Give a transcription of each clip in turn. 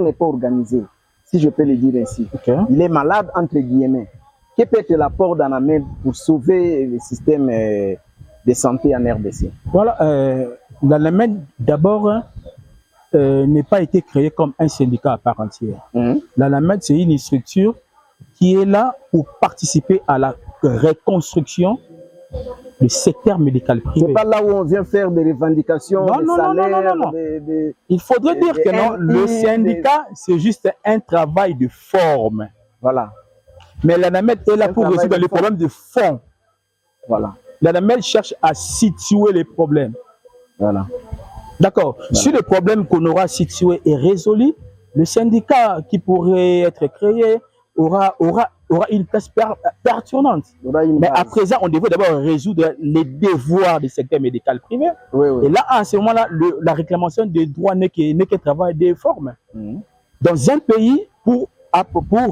n'est pas organisé, si je peux le dire ainsi. Okay. Il est malade, entre guillemets. Quel peut être l'apport d'Anamed pour sauver le système de santé en RDC? Voilà, l'Anamed, d'abord, n'a pas été créé comme un syndicat à part entière. L'Anamed, c'est une structure qui est là pour participer à la reconstruction du secteur médical privé. C'est pas là où on vient faire des revendications, non, des non, salaires, non. Il faudrait dire que non, le syndicat, c'est juste un travail de forme. Voilà. Mais l'Anamed est là pour résoudre les problèmes de fond. Voilà. L'Anamed cherche à situer les problèmes. Voilà. D'accord. Voilà. Si le problème qu'on aura situé est résolu, le syndicat qui pourrait être créé aura une place pertinente. Mais à présent, on devrait d'abord résoudre les devoirs du secteur médical privé. Oui, oui. Et là, à ce moment-là, la réclamation des droits n'est qu'un travail de forme. Dans un pays, pour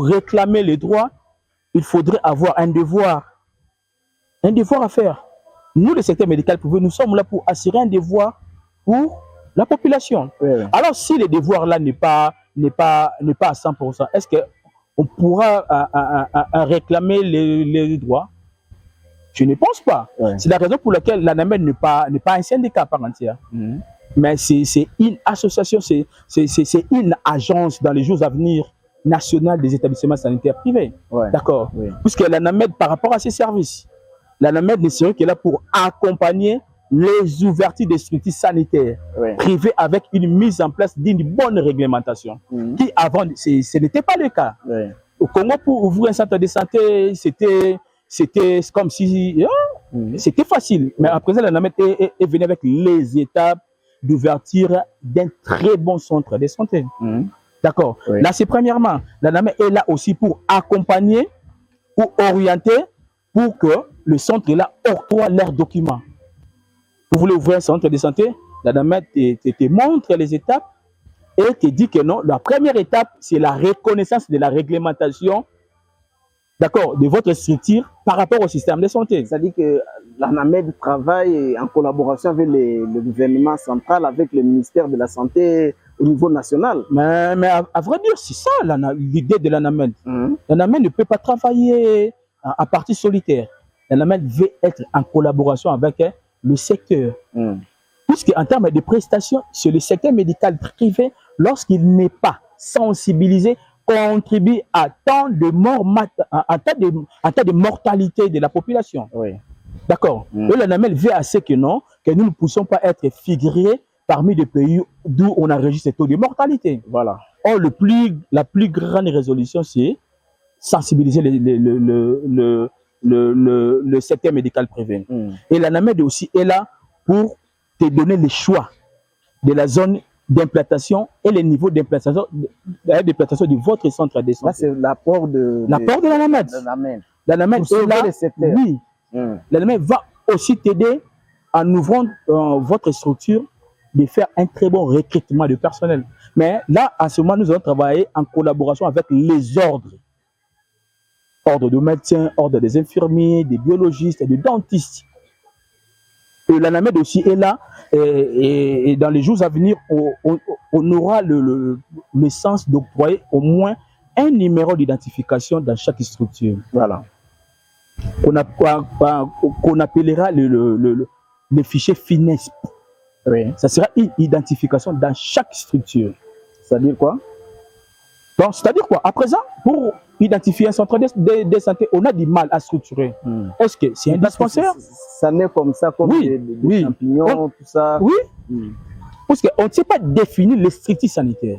réclamer les droits, il faudrait avoir un devoir à faire. Nous, le secteur médical privé, nous sommes là pour assurer un devoir pour la population. Oui, oui. Alors, si le devoir là n'est pas à 100%, est-ce qu'on pourra réclamer les droits? Je ne pense pas. Oui. C'est la raison pour laquelle l'Anamed n'est pas un syndicat à part entière. Mais c'est une association, c'est une agence dans les jours à venir nationale des établissements sanitaires privés. Ouais. D'accord. Oui. Puisque l'Anamed, par rapport à ses services, l'Anamed ne serait que là pour accompagner les ouvertures des structures sanitaires privées avec une mise en place d'une bonne réglementation. Qui avant, ce n'était pas le cas. Au Congo, pour ouvrir un centre de santé, c'était comme si c'était facile. Mais à présent, l'Anamed est venu avec les étapes d'ouverture d'un très bon centre de santé. D'accord. Là, c'est premièrement, l'Anamed est là aussi pour accompagner, pour orienter, pour que le centre là octroie leurs documents. Vous voulez ouvrir un centre de santé, l'Anamed te montre les étapes et te dit que non, la première étape, c'est la reconnaissance de la réglementation, d'accord, de votre structure par rapport au système de santé. C'est-à-dire que l'Anamed travaille en collaboration avec le gouvernement central, avec le ministère de la Santé au niveau national. Mais à vrai dire, c'est ça l'idée de l'Anamed. L'Anamed ne peut pas travailler à partie solitaire. L'Anamed veut être en collaboration avec le secteur. Puisqu'en termes de prestations, c'est le secteur médical privé, lorsqu'il n'est pas sensibilisé, contribue à tant de morts, à tant de mortalité de la population. D'accord. Et l'Anamed veut assez que non, que nous ne puissions pas être figurés parmi les pays d'où on enregistre ces taux de mortalité. Voilà. Or, la plus grande résolution, c'est sensibiliser le secteur médical privé. Et l'Anamed aussi est là pour te donner le choix de la zone d'implantation et les niveaux d'implantation de votre centre de santé. C'est l'apport de l'Anamed. L'Anamed est là. Oui. L'Anamed va aussi t'aider en ouvrant votre structure de faire un très bon recrutement de personnel. Mais là, en ce moment, nous allons travailler en collaboration avec les ordres. Ordre de médecins, ordre des infirmiers, des biologistes et des dentistes. Et l'Anamed aussi est là. Et dans les jours à venir, on aura le sens d'octroyer au moins un numéro d'identification dans chaque structure. Voilà. Qu'on appellera le fichier FINESP. Ça sera une identification dans chaque structure. C'est-à-dire quoi? Bon, c'est-à-dire quoi? À présent, pour identifier un centre de santé, on a du mal à structurer. Est-ce que c'est un dispensaire? Ça n'est comme ça, comme des champignons, tout ça. Oui. Parce qu'on ne sait pas définir les structures sanitaires.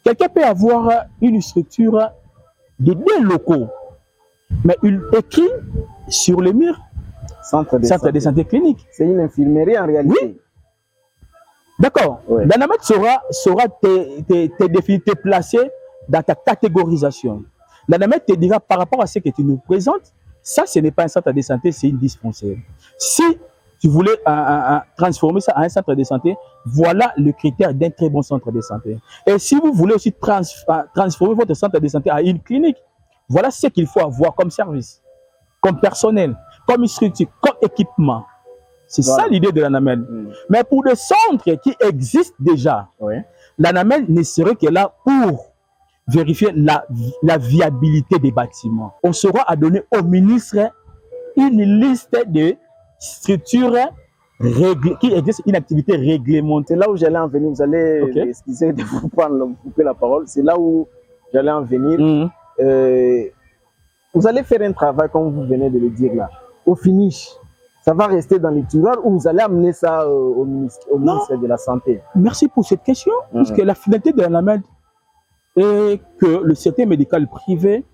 Quelqu'un peut avoir une structure de 2 locaux, mais il écrit sur le mur centre de santé clinique. C'est une infirmerie en réalité. Oui. D'accord. L'Anamed saura te définir, te placer dans ta catégorisation. L'Anamed te dira par rapport à ce que tu nous présentes, ça ce n'est pas un centre de santé, c'est une dispensaire. Si tu voulais transformer ça en un centre de santé, voilà le critère d'un très bon centre de santé. Et si vous voulez aussi transformer votre centre de santé en une clinique, voilà ce qu'il faut avoir comme service, comme personnel, comme structure, comme équipement. C'est ça l'idée de l'Anamed. Mais pour des centres qui existent déjà, l'ANAMED ne serait que là pour vérifier la viabilité des bâtiments. On sera à donner au ministre une liste de structures qui exercent une activité réglementée. C'est là où j'allais en venir. Vous allez excuser de vous couper la parole. C'est là où j'allais en venir. Vous allez faire un travail, comme vous venez de le dire là. Au finish, ça va rester dans les tiroirs ou vous allez amener ça au ministère de la Santé? Merci pour cette question, puisque la finalité de l'ANAMED est que le secteur médical privé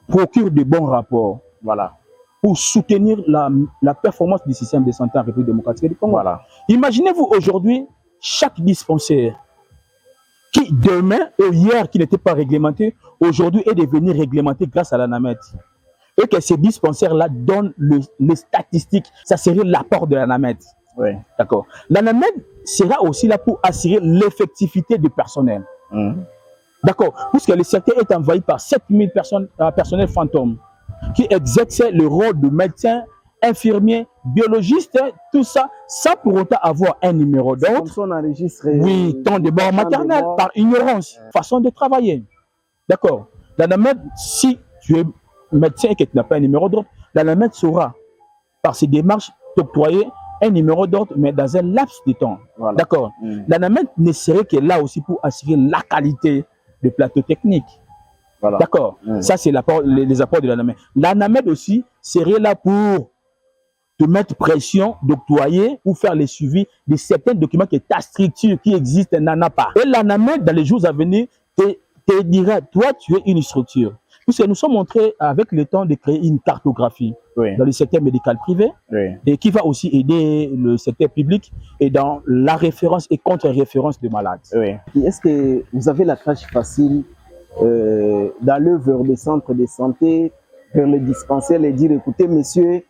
procure de bons rapports. Voilà. Pour soutenir la performance du système de santé en République démocratique du Congo. Voilà. Imaginez-vous aujourd'hui, chaque dispensaire qui demain ou hier qui n'était pas réglementé, aujourd'hui est devenu réglementé grâce à l'ANAMED. Et que ces dispensaires-là donnent les statistiques, ça serait l'apport de l'ANAMED. Oui. D'accord. L'ANAMED sera aussi là pour assurer l'effectivité du personnel. D'accord. Puisque le secteur est envahi par 7000 personnels fantômes qui exercent le rôle de médecin, infirmier, biologiste, tout ça, sans pour autant avoir un numéro d'ordre. Comme ça, on enregistre. Oui, temps de mort maternelle, par ignorance, façon de travailler. D'accord. L'ANAMED, si tu es médecin et que tu n'as pas un numéro d'ordre, l'ANAMED saura, par ses démarches, t'octroyer un numéro d'ordre, mais dans un laps de temps. Voilà. D'accord. L'ANAMED ne serait que là aussi pour assurer la qualité du plateau technique. Voilà. D'accord. Ça, c'est les apports de l'ANAMED. L'ANAMED aussi serait là pour te mettre pression, d'octroyer ou faire le suivi de certains documents que ta structure qui existe n'en a pas. Et l'ANAMED, dans les jours à venir, te dira, toi, tu es une structure. Puisque nous sommes montrés avec le temps de créer une cartographie dans le secteur médical privé et qui va aussi aider le secteur public et dans la référence et contre-référence des malades. Est-ce que vous avez la tâche facile d'aller vers les centres de santé, vers les dispensaires et dire, écoutez, messieurs,